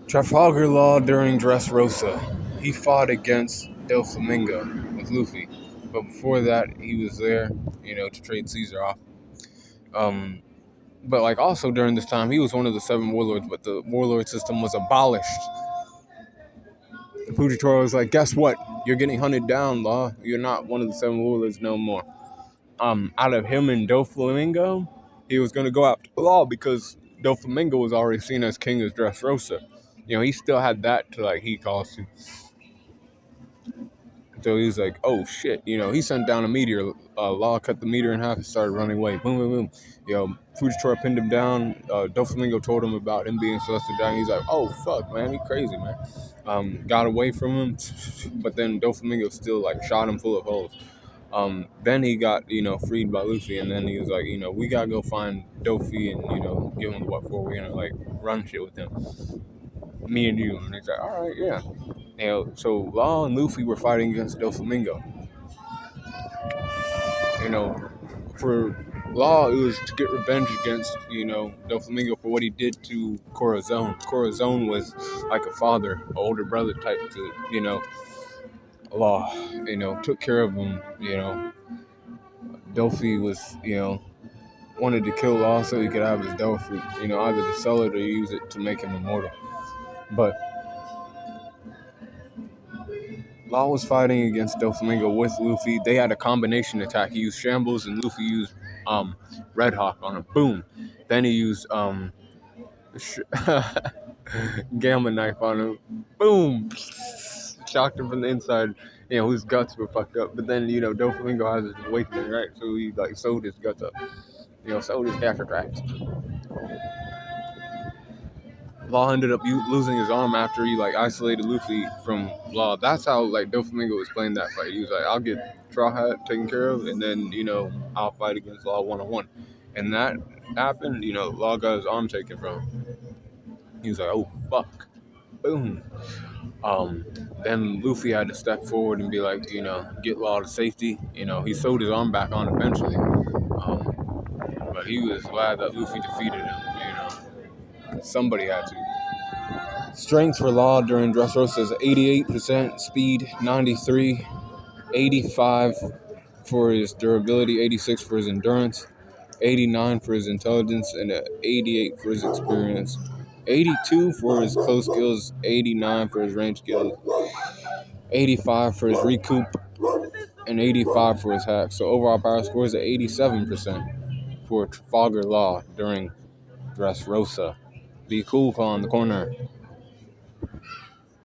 Trafalgar Law during Dressrosa. He fought against Doflamingo with Luffy. But before that, he was there, to trade Caesar off. Um, but like also during this time, he was one of the seven warlords, but the warlord system was abolished. Fujitora was like, guess what? You're getting hunted down, Law. You're not one of the seven warlords no more. Out of him and Doflamingo, he was going to go after Law because Doflamingo was already seen as king of Dressrosa. He still had that to he calls to. So he's like, oh shit, he sent down a meteor. Law cut the meteor in half and started running away. Boom, boom, boom. Fujitora pinned him down. Doflamingo told him about him being celestial dying. He's like, oh fuck, man, he crazy, man. Got away from him, but then Doflamingo still shot him full of holes. Then he got, freed by Luffy, and then he was like, we gotta go find Dofi and, give him what for. We're gonna run shit with him. Me and you. And he's like, all right, yeah. So Law and Luffy were fighting against Doflamingo. For Law, it was to get revenge against, Doflamingo for what he did to Corazon. Corazon was like a father, an older brother type to, Law, took care of him, Dofi was, wanted to kill Law so he could have his Dofi, either to sell it or use it to make him immortal. But Law was fighting against Doflamingo with Luffy. They had a combination attack. He used Shambles and Luffy used Red Hawk on him. Boom. Then he used Gamma Knife on him. Boom. Shocked him from the inside. His guts were fucked up. But then, Doflamingo has his awakening, right? So he sewed his guts up. Sewed his capture tracks. Law ended up losing his arm after he isolated Luffy from Law. That's how Doflamingo was playing that fight. He was like, I'll get Straw Hat taken care of, and then I'll fight against Law 1-on-1. And that happened. Law got his arm taken from him. He was like, oh fuck, boom. Then Luffy had to step forward and be like, get Law to safety. He sewed his arm back on eventually. But he was glad that Luffy defeated him. Somebody had to. Strength for Law during Dressrosa is 88%, speed 93, 85 for his durability, 86 for his endurance, 89 for his intelligence, and 88 for his experience, 82 for his close skills, 89 for his range skills, 85 for his recoup, and 85 for his hack. So overall power score is at 87% for Trafalgar Law during Dressrosa. Be cool, call in the corner.